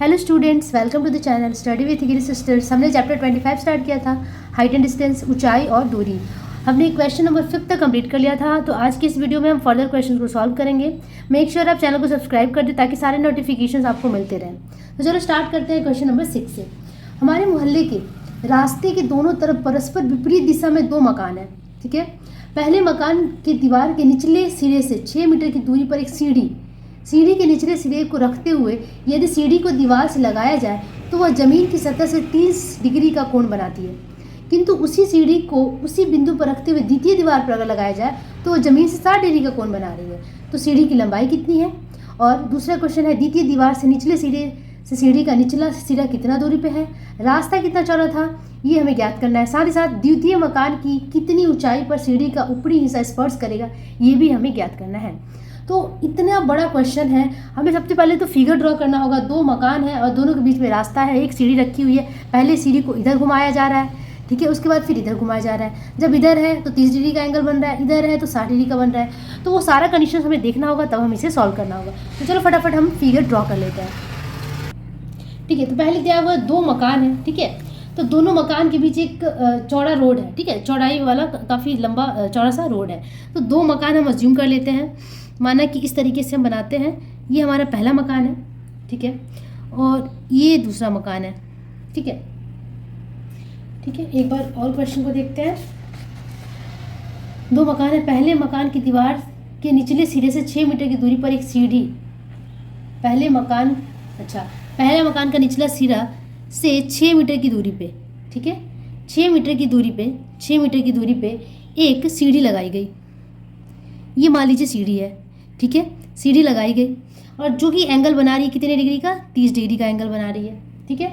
Hello students, welcome to the channel study with Giri sisters. हमने chapter 25 start किया था, height and distance, ऊंचाई और दूरी। हमने क्वेश्चन नंबर 5 तक कंप्लीट कर लिया था। तो आज की इस वीडियो में हम फर्दर क्वेश्चन को सॉल्व करेंगे। मेक श्योर आप चैनल को सब्सक्राइब कर दें ताकि सारे नोटिफिकेशंस आपको मिलते रहें। तो चलो स्टार्ट करते हैं क्वेश्चन नंबर 6 से। हमारे मोहल्ले के रास्ते के दोनों तरफ परस्पर विपरीत दिशा में 2 मकान हैं। ठीक है, पहले मकान की दीवार के निचले सिरे से 6 मीटर की दूरी पर एक सीढ़ी के निचले सिरे को रखते हुए यदि सीढ़ी को दीवार से लगाया जाए तो वह जमीन की सतह से 30 डिग्री का कोण बनाती है। किंतु उसी सीढ़ी को उसी बिंदु पर रखते हुए द्वितीय दीवार पर अगर लगाया जाए तो वह जमीन से 60 डिग्री का कोण बना रही है। तो सीढ़ी की लंबाई कितनी है? और दूसरा क्वेश्चन है, द्वितीय दीवार से निचले सिरे से सीढ़ी का निचला सिरा कितना दूरी पे है, रास्ता कितना चौड़ा था, ये हमें ज्ञात करना है। साथ ही साथ द्वितीय मकान की कितनी ऊंचाई पर सीढ़ी का ऊपरी हिस्सा स्पर्श करेगा, ये भी हमें ज्ञात करना है। तो इतना बड़ा क्वेश्चन है, हमें सबसे पहले तो फिगर ड्रॉ करना होगा। 2 मकान है और दोनों के बीच में रास्ता है, एक सीढ़ी रखी हुई है। पहले सीढ़ी को इधर घुमाया जा रहा है, ठीक है, उसके बाद फिर इधर घुमाया जा रहा है। जब इधर है तो 30 डिग्री का एंगल बन रहा है, इधर है तो 60 डिग्री का बन रहा है। तो वो सारा कंडीशन हमें देखना होगा, तब हम इसे सॉल्व करना होगा। तो चलो फटाफट हम फिगर ड्रॉ कर लेते हैं। ठीक है, तो पहले दिया हुआ 2 मकान है। ठीक है, तो दोनों मकान के बीच एक चौड़ा रोड है। ठीक है, चौड़ाई वाला काफ़ी लंबा चौड़ा सा रोड है। तो 2 मकान हम अज्यूम कर लेते हैं, माना कि इस तरीके से हम बनाते हैं। ये हमारा पहला मकान है, ठीक है, और ये दूसरा मकान है। ठीक है, ठीक है, एक बार और क्वेश्चन को देखते हैं। 2 मकान है, पहले मकान की दीवार के निचले सिरे से 6 मीटर की दूरी पर एक सीढ़ी। पहले मकान का निचला सिरा से 6 मीटर की दूरी पे, ठीक है, 6 मीटर की दूरी पे एक सीढ़ी लगाई गई। ये मान लीजिए सीढ़ी है, ठीक है, सीढ़ी लगाई गई और जो कि एंगल बना रही है कितने डिग्री का, 30 डिग्री का एंगल बना रही है। ठीक है,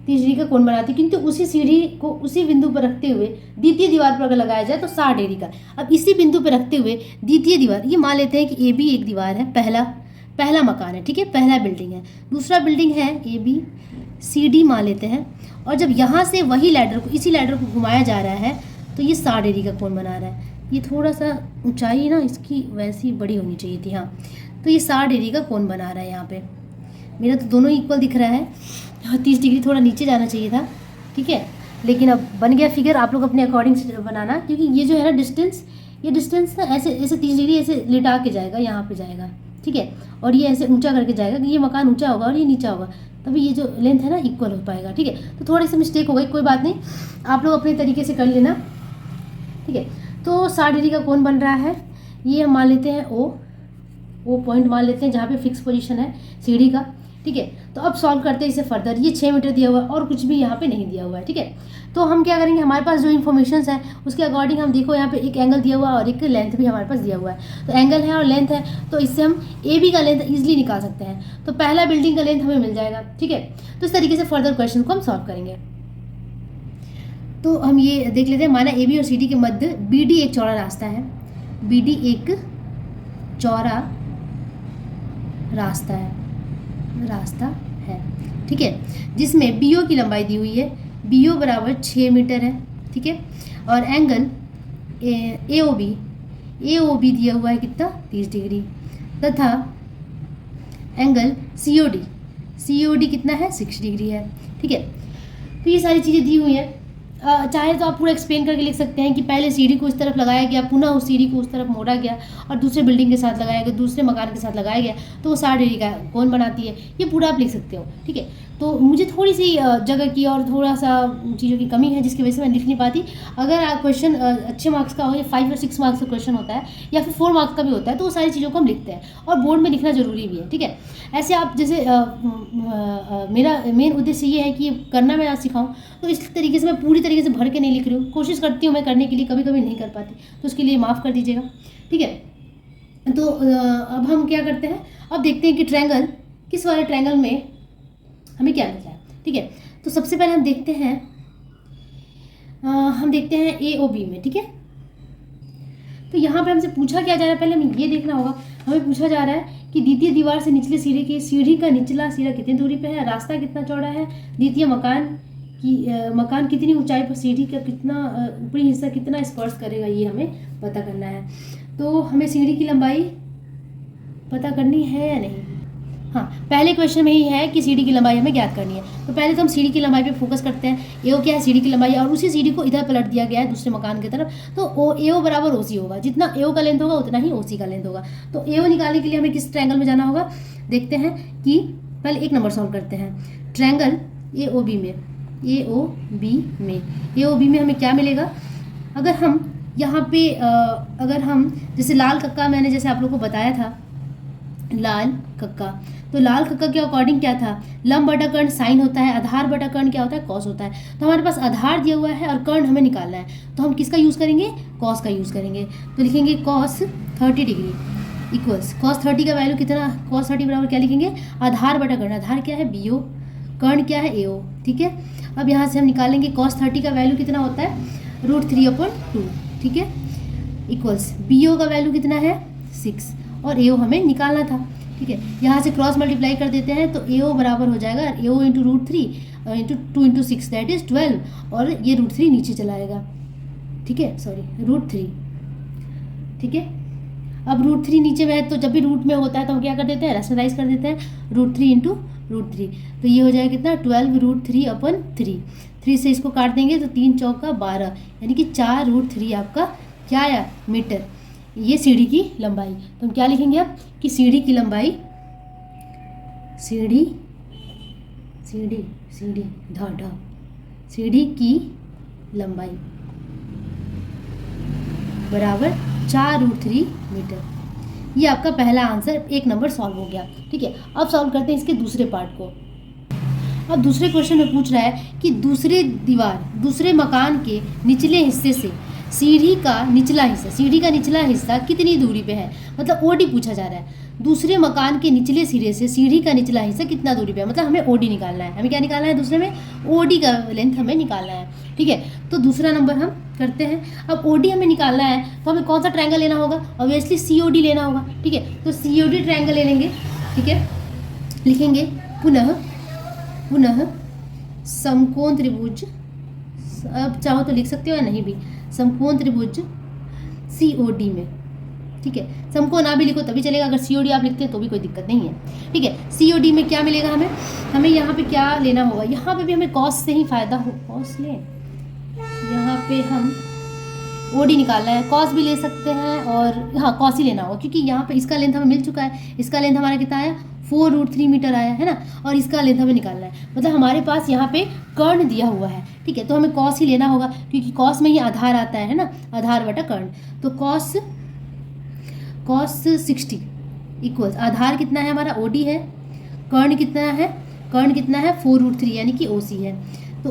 30 डिग्री का कोण बनाती है। किंतु उसी सीढ़ी को उसी बिंदु पर रखते हुए द्वितीय दीवार पर अगर लगाया जाए तो 60 डिग्री का। अब इसी बिंदु पर रखते हुए द्वितीय दीवार, ये मान लेते हैं कि ए बी एक दीवार है, पहला मकान है, ठीक है, पहला बिल्डिंग है। दूसरा बिल्डिंग है ए बी सी डी मान लेते हैं। और जब यहाँ से इसी लैडर को घुमाया जा रहा है तो ये 60 डिग्री का कोण बना रहा है। ये थोड़ा सा ऊंचाई ना इसकी वैसी बड़ी होनी चाहिए थी, हाँ। तो ये 60 डिग्री का कोण बना रहा है। यहाँ पे मेरा तो दोनों इक्वल दिख रहा है, 30 डिग्री थोड़ा नीचे जाना चाहिए था, ठीक है, लेकिन अब बन गया फिगर। आप लोग अपने अकॉर्डिंग से बनाना, क्योंकि ये जो है ना ये डिस्टेंस ना ऐसे 30 डिग्री ऐसे लिटा के जाएगा, यहाँ पे जाएगा, ठीक है, और ये ऐसे ऊंचा करके जाएगा कि ये मकान ऊंचा होगा और ये नीचा होगा, तभी ये जो लेंथ है ना इक्वल हो पाएगा। ठीक है, तो थोड़ी सी मिस्टेक हो गई, कोई बात नहीं, आप लोग अपने तरीके से कर लेना। ठीक है, तो 60 डिग्री का कोण बन रहा है। ये हम मान लेते हैं ओ पॉइंट मान लेते हैं जहाँ पे फिक्स पोजीशन है सीढ़ी का। ठीक है, तो अब सॉल्व करते हैं इसे फर्दर। ये 6 मीटर दिया हुआ है और कुछ भी यहाँ पे नहीं दिया हुआ है। ठीक है, तो हम क्या करेंगे, हमारे पास जो इन्फॉर्मेशन है उसके अकॉर्डिंग हम देखो, यहाँ पे एक एंगल दिया हुआ है और एक लेंथ भी हमारे पास दिया हुआ है। तो एंगल है और लेंथ है, तो इससे हम ए बी का लेंथ ईजिली निकाल सकते हैं। तो पहला बिल्डिंग का लेंथ हमें मिल जाएगा। ठीक है, तो इस तरीके से फर्दर क्वेश्चन को हम सॉल्व करेंगे। तो हम ये देख लेते हैं, माना ए बी और सी डी के मध्य बी डी एक चौड़ा रास्ता है। बी डी एक चौड़ा रास्ता है, ठीक है, जिसमें बी ओ की लंबाई दी हुई है। बी ओ बराबर 6 मीटर है, ठीक है, और एंगल ए ओ बी दिया हुआ है कितना, 30 डिग्री, तथा एंगल सी ओ डी कितना है, 6 डिग्री है। ठीक है, तो ये सारी चीज़ें दी हुई हैं। चाहे तो आप पूरा एक्सप्लेन करके लिख सकते हैं कि पहले सीढ़ी को इस तरफ लगाया गया, पुनः उस सीढ़ी को उस तरफ मोड़ा गया और दूसरे बिल्डिंग के साथ लगाया गया, दूसरे मकान के साथ लगाया गया, तो वो 60 डिग्री का कोण बनाती है। ये पूरा आप लिख सकते हो। ठीक है, तो मुझे थोड़ी सी जगह की और थोड़ा सा चीज़ों की कमी है, जिसकी वजह से मैं लिख नहीं पाती। अगर क्वेश्चन अच्छे मार्क्स का हो, या 5 और 6 मार्क्स का क्वेश्चन होता है या फिर 4 मार्क्स का भी होता है, तो वो सारी चीज़ों को हम लिखते हैं और बोर्ड में लिखना जरूरी भी है। ठीक है, ऐसे आप जैसे मेरा मेन उद्देश्य ये है कि करना मैं आज सिखाऊँ, तो इस तरीके से मैं पूरी तरीके से भर के नहीं लिख रही हूँ, कोशिश करती हूँ मैं करने के लिए, कभी कभी नहीं कर पाती, तो उसके लिए माफ़ कर दीजिएगा। ठीक है, तो अब हम क्या करते हैं, अब देखते हैं कि ट्रायंगल, किस वाले ट्रायंगल में हमें क्या मिलता है। ठीक है, तो सबसे पहले हम देखते हैं ए ओ बी में। ठीक है, तो यहाँ पे हमसे पूछा क्या जा रहा है, पहले हमें ये देखना होगा। हमें पूछा जा रहा है कि द्वितीय दीवार से निचले सीढ़ी का निचला सिरा कितनी दूरी पे है, रास्ता कितना चौड़ा है, द्वितीय मकान कितनी ऊंचाई पर सीढ़ी का कितना ऊपरी हिस्सा कितना स्पर्श करेगा, ये हमें पता करना है। तो हमें सीढ़ी की लंबाई पता करनी है या नहीं, हाँ, पहले क्वेश्चन में ही है कि सीढ़ी की लंबाई हमें ज्ञात करनी है। तो पहले तो हम सीढ़ी की लंबाई पे फोकस करते हैं। एओ क्या है? सीढ़ी की लंबाई, और उसी सीढ़ी को इधर पलट दिया गया है दूसरे मकान की तरफ। तो एओ बराबर ओसी होगा, जितना एओ का लेंथ होगा उतना ही ओसी का लेंथ होगा। तो एओ निकालने के लिए हमें किस ट्रायंगल में जाना होगा? देखते हैं कि पहले एक नंबर सॉल्व करते हैं। ट्रायंगल एओबी में हमें क्या मिलेगा? अगर हम यहाँ पे अगर हम जैसे लाल कक्का, मैंने जैसे आप लोग को बताया था लाल कक्का, तो लाल कक्का के अकॉर्डिंग क्या था? लंब बटा कर्ण साइन होता है, आधार बटा कर्ण क्या होता है? कॉस होता है। तो हमारे पास आधार दिया हुआ है और कर्ण हमें निकालना है, तो हम किसका यूज़ करेंगे? कॉस का यूज़ करेंगे। तो लिखेंगे कॉस 30 डिग्री इक्वल्स कॉस 30 का वैल्यू कितना? कॉस 30 बराबर क्या लिखेंगे? आधार बटा कर्ण। आधार क्या है? बीओ, कर्ण क्या है? एओ। ठीक है, अब यहाँ से हम निकालेंगे कॉस 30 का वैल्यू कितना होता है? √3/2। ठीक है, इक्वल्स बीओ का वैल्यू कितना है? 6, और एओ हमें निकालना था। ठीक है, यहाँ से क्रॉस मल्टीप्लाई कर देते हैं, तो एओ बराबर हो जाएगा A O into √3 into 2 into 6 that is 12, और ये √3 नीचे चला आएगा। ठीक है, सॉरी √3। ठीक है, अब √3 नीचे में है, तो जब भी रूट में होता है तो हम क्या कर देते हैं? रैशनलाइज कर देते हैं, √3 इंटू √3, तो ये हो जाएगा कितना? 12√3/3। 3 से इसको काट देंगे तो 3 चौका 12, यानी कि 4√3 आपका क्या आया? मीटर। ये सीढ़ी की लंबाई। तो हम क्या लिखेंगे अब कि सीढ़ी की लंबाई, सीढ़ी की लंबाई बराबर 4√3 मीटर। ये आपका पहला आंसर, एक नंबर सॉल्व हो गया। ठीक है, अब सॉल्व करते हैं इसके दूसरे पार्ट को। अब दूसरे क्वेश्चन में पूछ रहा है कि दूसरे मकान के निचले हिस्से से सीढ़ी का निचला हिस्सा कितनी दूरी पे है? मतलब ओडी पूछा जा रहा है। दूसरे मकान के निचले सिरे से सीढ़ी का निचला हिस्सा कितना दूरी पे है, मतलब हमें ओडी निकालना है। हमें क्या निकालना है? दूसरे में ओडी का लेंथ हमें निकालना है। ठीक है, तो दूसरा नंबर हम करते हैं। अब ओडी हमें निकालना है तो हमें कौन सा ट्रायंगल लेना होगा? ऑब्वियसली सीओडी लेना होगा। ठीक है, तो सीओडी ट्रायंगल ले लेंगे। ठीक है, लिखेंगे पुनः समकोण त्रिभुज, अब चाहो तो लिख सकते हो या नहीं भी, समकोण त्रिभुज सीओडी में। ठीक है, समकोण ना भी लिखो तभी चलेगा, अगर सीओडी आप लिखते हैं तो भी कोई दिक्कत नहीं है। ठीक है, सीओडी में क्या मिलेगा हमें यहाँ पे क्या लेना होगा? यहाँ पे भी हमें कॉस से ही फायदा हो, कॉस लें, यहाँ पे हम ओडी निकालना है, कॉस भी ले सकते हैं, और हाँ कॉस ही लेना होगा, क्योंकि यहाँ पे इसका लेंथ हमें मिल चुका है। इसका लेंथ हमारा कितना आया? 4√3 मीटर आया है ना, और इसका लेंथ हमें निकालना है, मतलब हमारे पास यहाँ पे कर्ण दिया हुआ है। ठीक है, तो हमें कॉस ही लेना होगा, क्योंकि कॉस में ही आधार आता है ना, आधार बटा कर्ण। तो कॉस 60 इक्वल्स आधार कितना है हमारा? ओडी है, कर्ण कितना है? 4√3 यानी कि ओसी है। तो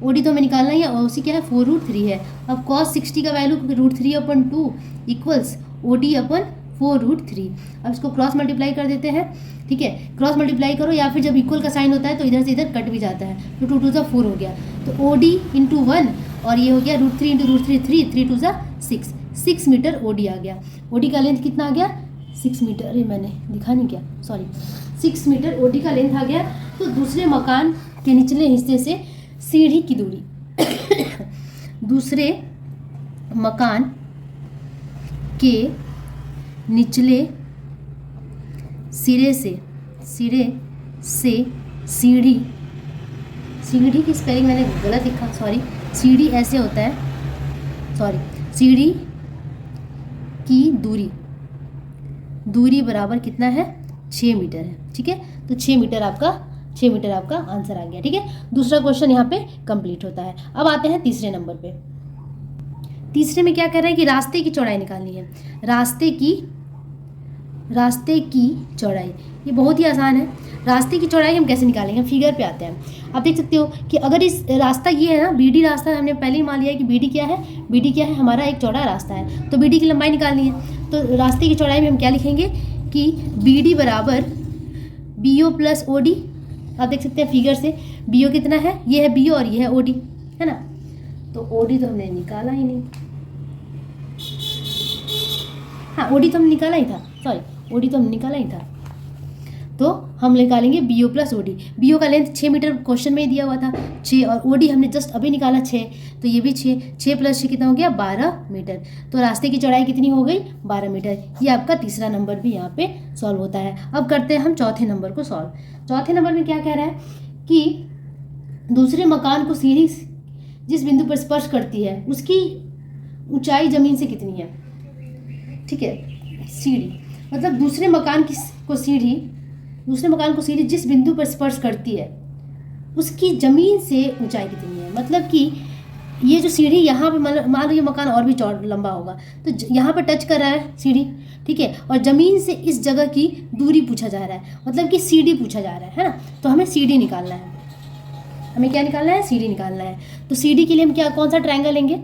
ओडी तो हमें निकालना ही है, ओसी क्या है? 4√3 है। अब कॉस 60 का वैल्यू √3/2 इक्वल्स OD/4√3। अब इसको क्रॉस मल्टीप्लाई कर देते हैं। ठीक है, क्रॉस मल्टीप्लाई करो, या फिर जब इक्वल का साइन होता है तो इधर से इधर कट भी जाता है, तो 2 2 4 हो गया। तो OD इंटू 1, और ये हो गया √3 इंटू √3 3, 3 2 6 मीटर OD आ गया। OD का लेंथ कितना आ गया? 6 मीटर। अरे मैंने दिखा नहीं क्या, सॉरी, 6 मीटर OD का लेंथ आ गया। तो दूसरे मकान के निचले हिस्से से सीढ़ी की दूरी दूसरे मकान के निचले सिरे से सीढ़ी की स्पेलिंग मैंने गलत लिखा, सॉरी, सीढ़ी ऐसे होता है, सॉरी, सीढ़ी की दूरी बराबर कितना है? 6 मीटर है। ठीक है, तो 6 मीटर आपका आंसर आ गया। ठीक है, दूसरा क्वेश्चन यहाँ पे कंप्लीट होता है। अब आते हैं तीसरे नंबर पे। तीसरे में क्या कह रहा है कि रास्ते की चौड़ाई निकालनी है। रास्ते की चौड़ाई, ये बहुत ही आसान है। रास्ते की चौड़ाई हम कैसे निकालेंगे? हम फिगर पे आते हैं। आप देख सकते हो कि अगर इस रास्ता ये है ना, BD रास्ता, हमने पहले ही मान लिया है कि BD क्या है? हमारा एक चौड़ा रास्ता है, तो BD की लंबाई निकालनी है। तो रास्ते की चौड़ाई में हम क्या लिखेंगे कि BD बराबर BO प्लस OD। आप देख सकते हैं फिगर से, BO कितना है? ये है BO और ये है OD, है ना। तो OD तो हमने निकाला ही नहीं, हाँ OD तो हमने निकाला ही था, सॉरी, OD तो हमने निकाला ही था। तो हम निकालेंगे BO प्लस OD। BO का लेंथ 6 मीटर क्वेश्चन में ही दिया हुआ था 6, और OD हमने जस्ट अभी निकाला 6, तो ये भी 6 प्लस 6 कितना हो गया 12 मीटर। तो रास्ते की चौड़ाई कितनी हो गई 12 मीटर। ये आपका तीसरा नंबर भी यहाँ पे सॉल्व होता है। अब करते हैं हम चौथे नंबर को सॉल्व। चौथे नंबर में क्या कह रहा है कि दूसरे मकान को सीढ़ी जिस बिंदु पर स्पर्श करती है उसकी ऊंचाई जमीन से कितनी है। ठीक है, सीढ़ी मतलब दूसरे मकान को सीढ़ी जिस बिंदु पर स्पर्श करती है उसकी जमीन से ऊंचाई कितनी है। मतलब कि ये जो सीढ़ी यहाँ पे मान लो ये मकान और भी लंबा होगा, तो यहाँ पे टच कर रहा है सीढ़ी, ठीक है, और ज़मीन से इस जगह की दूरी पूछा जा रहा है, मतलब कि सीढ़ी पूछा जा रहा है ना। तो हमें सीढ़ी निकालना है। हमें क्या निकालना है, सीढ़ी निकालना है। तो सीढ़ी के लिए हम कौन सा ट्रायंगल लेंगे,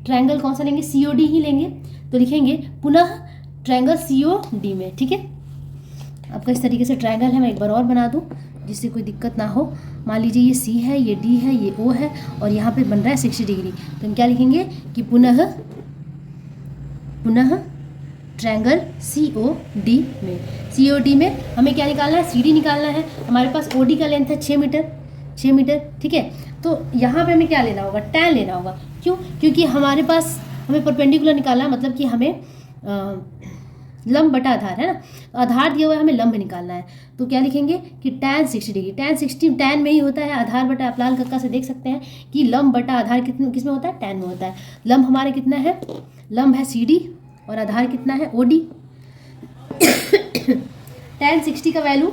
ट्रायंगल कौन सा लेंगे, COD ही लेंगे। तो लिखेंगे पुनः ट्रायंगल COD में। ठीक है, आपका इस तरीके से ट्रायंगल है, मैं एक बार और बना दूं जिससे कोई दिक्कत ना हो। मान लीजिए ये C है, ये D है, ये O है, और यहाँ पे बन रहा है 60 डिग्री। तो हम क्या लिखेंगे कि पुनः ट्रायंगल COD में हमें क्या निकालना है, CD निकालना है। हमारे पास OD का लेंथ है 6 मीटर। ठीक है, तो यहाँ पे हमें क्या लेना होगा, tan लेना होगा। क्यों, क्योंकि हमारे पास हमें परपेंडिकुलर निकालना है, मतलब कि हमें लंब बटा आधार है ना, आधार दिया हुआ है, हमें लंब निकालना है। तो क्या लिखेंगे कि tan 60 डिग्री, tan में ही होता है आधार बटा, आप लाल कक्का से देख सकते हैं कि लंब बटा आधार किस में होता है, tan में होता है। लंब हमारे कितना है, लंब है CD और आधार कितना है OD। tan 60 का वैल्यू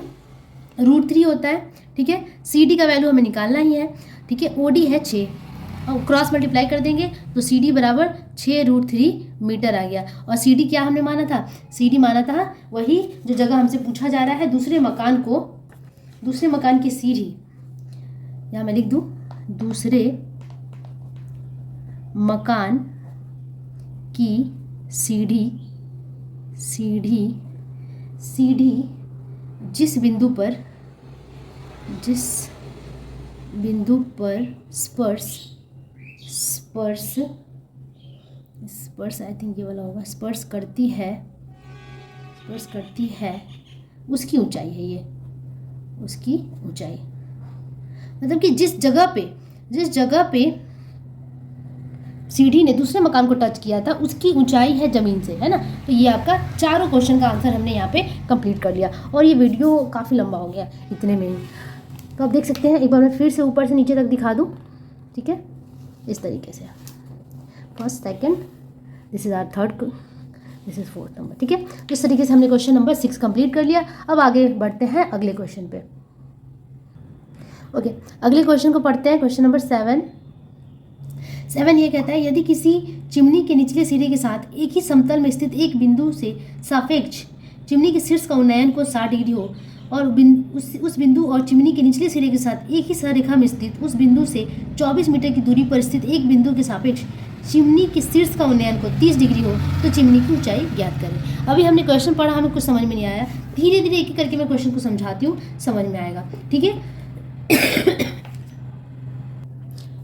√3 होता है। ठीक है, CD का वैल्यू हमें निकालना ही है। ठीक है, OD है 6, और क्रॉस मल्टीप्लाई कर देंगे तो CD बराबर 6√3 मीटर आ गया। और CD क्या हमने माना था, CD माना था वही जो जगह हमसे पूछा जा रहा है, दूसरे मकान की सीढ़ी, यहाँ मैं लिख दूँ, दूसरे मकान की सीढ़ी जिस बिंदु पर स्पर्श आई थिंक ये वाला होगा, स्पर्श करती है उसकी ऊंचाई है ये, उसकी ऊंचाई मतलब कि जिस जगह पे सीढ़ी ने दूसरे मकान को टच किया था उसकी ऊंचाई है जमीन से, है ना। तो ये आपका चारों क्वेश्चन का आंसर हमने यहाँ पे कंप्लीट कर लिया, और ये वीडियो काफ़ी लंबा हो गया इतने में ही। तो आप देख सकते हैं, एक बार मैं फिर से ऊपर से नीचे तक दिखा दूँ। ठीक है, इस तरीके से first second, this is our third, this is fourth number. ठीक है, तो इस तरीके से हमने क्वेश्चन नंबर 6 कंप्लीट कर लिया। अब आगे बढ़ते हैं अगले क्वेश्चन पे। ओके, अगले क्वेश्चन को पढ़ते हैं, क्वेश्चन नंबर 7 ये कहता है यदि किसी चिमनी के निचले सिरे के साथ एक ही समतल में स्थित एक बिंदु से सापेक्ष चिमनी के शीर्ष का उन्नयन कोण 60 डिग्री हो, और उस बिंदु और चिमनी के निचले सिरे के साथ एक ही सररेखा में स्थित उस बिंदु से 24 मीटर की दूरी पर स्थित एक बिंदु के सापेक्ष चिमनी के शीर्ष का उन्नयन कोण 30 डिग्री हो, तो चिमनी की ऊंचाई ज्ञात करें। अभी हमने क्वेश्चन पढ़ा, हमें कुछ समझ में नहीं आया, धीरे धीरे एक एक करके मैं क्वेश्चन को समझाती हूँ, समझ में आएगा। ठीक है,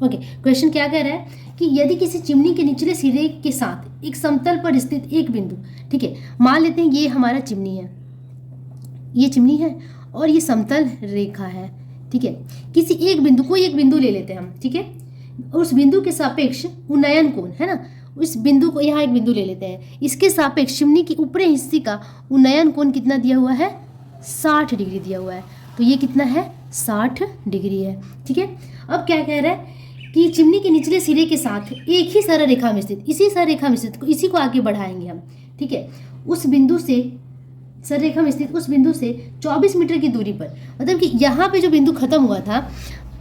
ओके, क्वेश्चन क्या कह रहा है कि यदि किसी चिमनी के निचले सिरे के साथ एक समतल पर स्थित एक बिंदु, ठीक है, मान लेते हैं ये हमारा चिमनी है, ये चिमनी है और ये समतल रेखा है। ठीक है, किसी एक बिंदु ले लेते हैं हम। ठीक है, उस बिंदु के सापेक्ष उन्नयन कोण है ना, उस बिंदु को, यहाँ एक बिंदु ले लेते हैं, इसके सापेक्ष चिमनी के ऊपरी हिस्से का उन्नयन कोण कितना दिया हुआ है, 60 डिग्री दिया हुआ है। तो ये कितना है, 60 डिग्री है। ठीक है, अब क्या कह रहा है कि चिमनी के निचले सिरे के साथ एक ही सररेखा में स्थित, इसी को आगे बढ़ाएंगे हम। ठीक है, उस बिंदु से सररेखा में स्थित उस बिंदु से 24 मीटर की दूरी पर, मतलब कि यहाँ पे जो बिंदु खत्म हुआ था,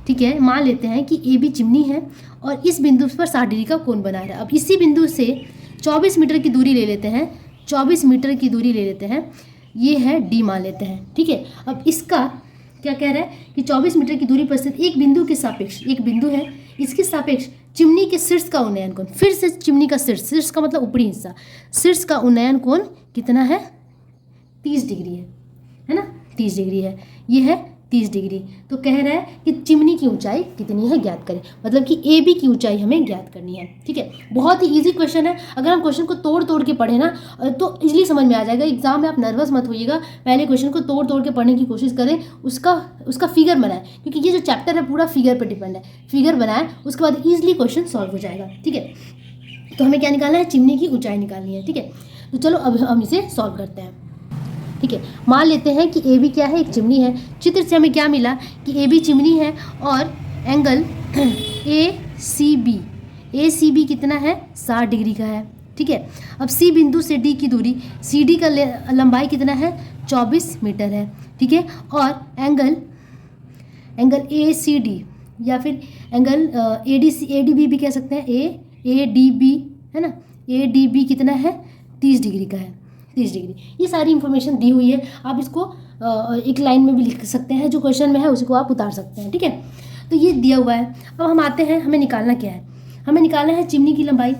ठीक है, मान लेते हैं कि AB चिमनी है और इस बिंदु पर 60 डिग्री का कोण बना रहा है। अब इसी बिंदु से 24 मीटर की दूरी ले लेते हैं, 24 मीटर की दूरी ले लेते हैं, ये है D मान लेते हैं। ठीक है, अब इसका क्या कह रहा है कि 24 मीटर की दूरी पर स्थित एक बिंदु के सापेक्ष, एक बिंदु है, इसके सापेक्ष चिमनी के शीर्ष का उन्नयन कोण, फिर से चिमनी का शीर्ष का मतलब ऊपरी हिस्सा, शीर्ष का उन्नयन कोण कितना है, 30 डिग्री है ना, 30 डिग्री है। ये है 30 डिग्री। तो कह रहा है कि चिमनी की ऊंचाई कितनी है ज्ञात करें, मतलब कि ए बी की ऊंचाई हमें ज्ञात करनी है। ठीक है, बहुत ही इजी क्वेश्चन है। अगर हम क्वेश्चन को तोड़ तोड़ के पढ़े ना तो इजीली समझ में आ जाएगा। एग्जाम में आप नर्वस मत होइएगा, पहले क्वेश्चन को तोड़ तोड़ के पढ़ने की कोशिश करें, उसका फिगर बनाएं, क्योंकि ये जो चैप्टर है पूरा फिगर पर डिपेंड है। फिगर बनाएं, उसके बाद ईजिली क्वेश्चन सॉल्व हो जाएगा। ठीक है, तो हमें क्या निकालना है, चिमनी की ऊंचाई निकालनी है। ठीक है, तो चलो अब हम इसे सॉल्व करते हैं। ठीक है, मान लेते हैं कि ए बी क्या है, एक चिमनी है। चित्र से हमें क्या मिला कि ए बी चिमनी है और एंगल ए सी बी कितना है, 60 डिग्री का है। ठीक है, अब सी बिंदु से डी की दूरी, सी डी का लंबाई कितना है, 24 मीटर है। ठीक है, और एंगल ए सी डी या फिर एंगल ए डी बी भी कह सकते हैं, ए डी बी है ना, ए डी बी कितना है, 30 डिग्री का है, 30 डिग्री। ये सारी इन्फॉर्मेशन दी हुई है, आप इसको एक लाइन में भी लिख सकते हैं, जो क्वेश्चन में है उसको आप उतार सकते हैं। ठीक है, तो ये दिया हुआ है। अब हम आते हैं, हमें निकालना क्या है, हमें निकालना है चिमनी की लंबाई।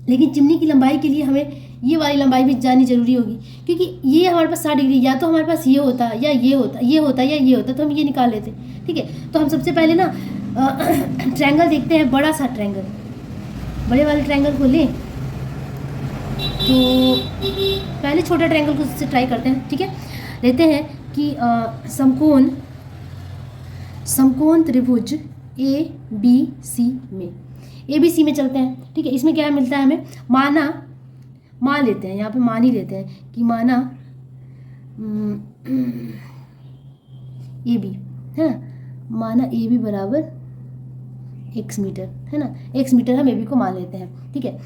लेकिन चिमनी की लंबाई के लिए हमें ये वाली लंबाई भी जाननी जरूरी होगी, क्योंकि ये हमारे पास 60 डिग्री, या तो हमारे पास ये होता या ये होता, ये होता या ये होता, तो हम ये निकाल लेते। ठीक है, तो हम सबसे पहले ना ट्रायंगल देखते हैं, बड़ा सा ट्रायंगल, बड़े वाले ट्रायंगल को लें। तो पहले छोटे ट्रायंगल को से ट्राई करते हैं। ठीक है, लेते हैं कि समकोण त्रिभुज ए बी सी में चलते हैं। ठीक है, इसमें क्या मिलता है हमें, मान लेते हैं, यहाँ पे मान ही लेते हैं कि माना ए बी है ना, माना ए बी बराबर x मीटर है ना, x मीटर हम ए बी को मान लेते हैं। ठीक है,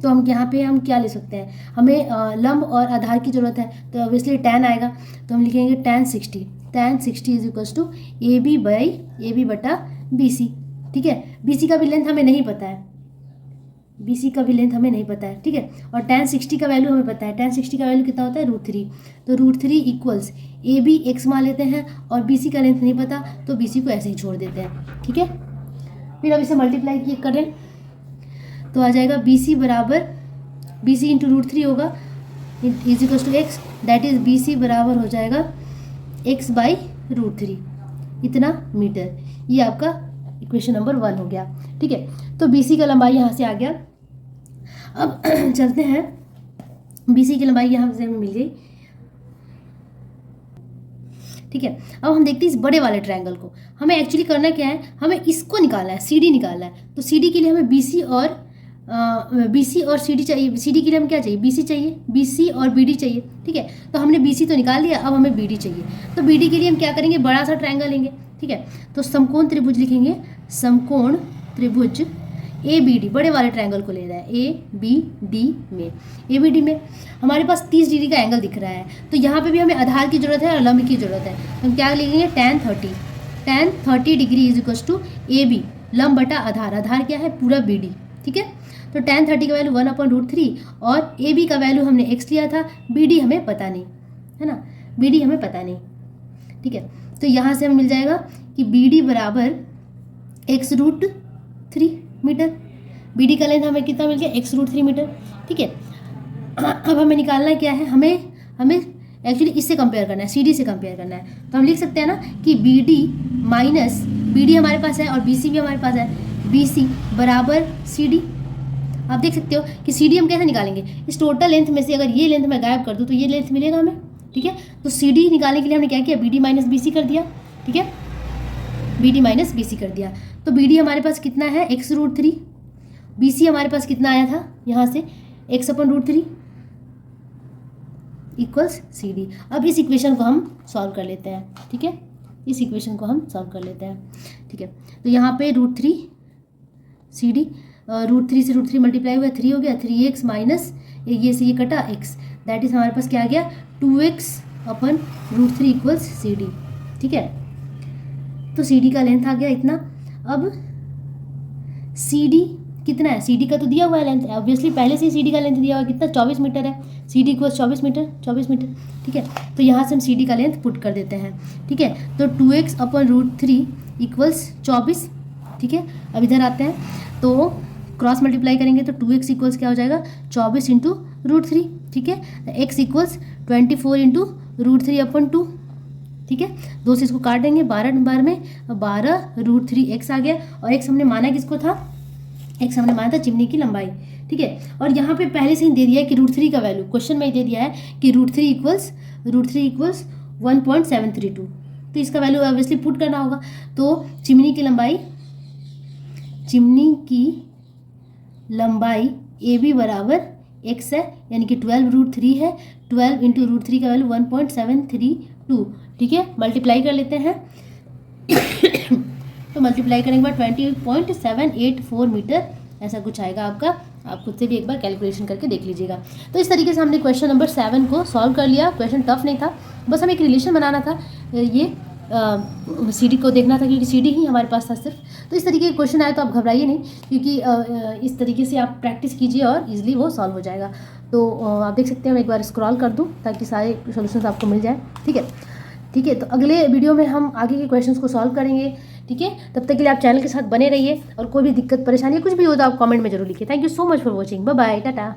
तो हम यहाँ पे हम क्या ले सकते हैं, हमें लंब और आधार की ज़रूरत है, तो ऑब्वियसली tan आएगा, तो हम लिखेंगे tan 60 is equals to A B बटा बी सी। ठीक है, बी सी का भी लेंथ हमें नहीं पता है, ठीक है, और tan 60 का वैल्यू हमें पता है, tan 60 का वैल्यू कितना होता है, √3। तो √3 इक्वल्स ए बी एक्स मान लेते हैं, और बी सी का लेंथ नहीं पता, तो बी सी को ऐसे ही छोड़ देते हैं। ठीक है, फिर अब इसे मल्टीप्लाई करें तो आ जाएगा बी सी इंटू √3 होगा is equals to x, that is B C बराबर हो जाएगा x बाई √3, इतना मीटर। ये आपका इक्वेशन नंबर 1 हो गया। ठीक है, तो बी सी का लंबाई यहाँ से आ गया। अब चलते हैं, बी सी की लंबाई यहाँ से हमें मिल गई। ठीक है, अब हम देखते हैं इस बड़े वाले ट्रायंगल को। हमें एक्चुअली करना क्या है, हमें इसको निकालना है, सी डी निकालना है। तो सी डी के लिए हमें बी सी और सी डी चाहिए। सी डी के लिए हमें क्या चाहिए, बी सी चाहिए, बी सी और बी डी चाहिए। ठीक है, तो हमने बी सी तो निकाल लिया, अब हमें बी डी चाहिए। तो बी डी के लिए हम क्या करेंगे, बड़ा सा ट्रायंगल लेंगे। ठीक है, तो समकोण त्रिभुज लिखेंगे, समकोण त्रिभुज ए बी डी, बड़े वाले ट्रायंगल को ले रहा है, ए बी डी में हमारे पास 30 डिग्री का एंगल दिख रहा है। तो यहाँ पे भी हमें आधार की जरूरत है और लंब की जरूरत है। हम क्या लिखेंगे, tan 30 degree is equals to A b, लंब बटा आधार क्या है, पूरा बी डी। ठीक है, तो tan 30 का वैल्यू 1/√3 और ए बी का वैल्यू हमने x लिया था, बी डी हमें पता नहीं है ना, बी डी हमें पता नहीं। ठीक है, तो यहाँ से हमें मिल जाएगा कि बी डी बराबर x√3 मीटर, बी डी का लेंथ हमें कितना मिल गया, x√3 मीटर। ठीक है, अब हमें निकालना क्या है, हमें एक्चुअली इससे कंपेयर करना है, सी डी से कंपेयर करना है। तो हम लिख सकते हैं ना कि B D minus B D हमारे पास है और बी सी भी हमारे पास है, बी सी बराबर सी डी। आप देख सकते हो कि सी डी हम कैसे निकालेंगे, इस टोटल लेंथ में से अगर ये लेंथ मैं गायब कर दूँ तो ये लेंथ मिलेगा हमें। ठीक है, तो सी डी निकालने के लिए हमने क्या किया, B D minus B C कर दिया। ठीक है, B D minus B C कर दिया, तो बी डी हमारे पास कितना है, x√3, बी सी हमारे पास कितना आया था यहाँ से, x/√3 इक्वल्स सी डी। अब इस इक्वेशन को हम सॉल्व कर लेते हैं। ठीक है, इस इक्वेशन को हम सॉल्व कर लेते हैं। ठीक है, तो यहाँ पे √3 सी डी, √3 से √3 मल्टीप्लाई हुआ 3 हो गया, 3x माइनस ये से ये कटा x, दैट इज हमारे पास क्या आ गया, 2x/√3 इक्वल्स सी डी। ठीक है, तो सी डी का लेंथ आ गया इतना। अब सी डी कितना है, सी डी का तो दिया हुआ है लेंथ, ऑब्वियसली पहले से ही सी डी का लेंथ दिया हुआ है, कितना 24 मीटर है, सी डी इक्वल्स 24 मीटर। ठीक है, तो यहाँ से हम सी डी का लेंथ पुट कर देते हैं। ठीक है, तो 2x/√3 इक्वल्स 24। ठीक है, अब इधर आते हैं तो क्रॉस मल्टीप्लाई करेंगे तो 2x इक्वल्स क्या हो जाएगा, 24 इंटू √3। ठीक है, x इक्वल्स 24 इंटू √3/2। ठीक है, 2 से इसको काट देंगे, 12 नंबर में 12√3x आ गया। और x हमने माना किसको था, x हमने माना था चिमनी की लंबाई। ठीक है, और यहाँ पे पहले से ही दे दिया है कि √3 का वैल्यू, क्वेश्चन में ही दे दिया है कि √3 इक्वल्स 1.732। तो इसका वैल्यू ऑब्वियसली पुट करना होगा। तो चिमनी की लंबाई AB बराबर x है, यानी कि 12√3 है। 12 इंटू √3 का वैल्यू 1.732। ठीक है, मल्टीप्लाई कर लेते हैं तो मल्टीप्लाई करने के बाद 20.784 मीटर ऐसा कुछ आएगा आपका। आप खुद से भी एक बार कैलकुलेशन करके देख लीजिएगा। तो इस तरीके से हमने क्वेश्चन नंबर 7 को सॉल्व कर लिया। क्वेश्चन टफ नहीं था, बस हमें एक रिलेशन बनाना था, ये CD को देखना था क्योंकि CD ही हमारे पास था सिर्फ। तो इस तरीके के क्वेश्चन आए तो आप घबराइए नहीं, क्योंकि इस तरीके से आप प्रैक्टिस कीजिए और इजीली वो सॉल्व हो जाएगा। तो आप देख सकते हैं, मैं एक बार स्क्रॉल कर दूं ताकि सारे सॉल्यूशंस आपको मिल जाए। ठीक है, तो अगले वीडियो में हम आगे के क्वेश्चंस को सॉल्व करेंगे। ठीक है, तब तक के लिए आप चैनल के साथ बने रहिए, और कोई भी दिक्कत परेशानी कुछ भी हो तो आप कमेंट में जरूर लिखिए। Thank you so much for watching, bye bye, Tata.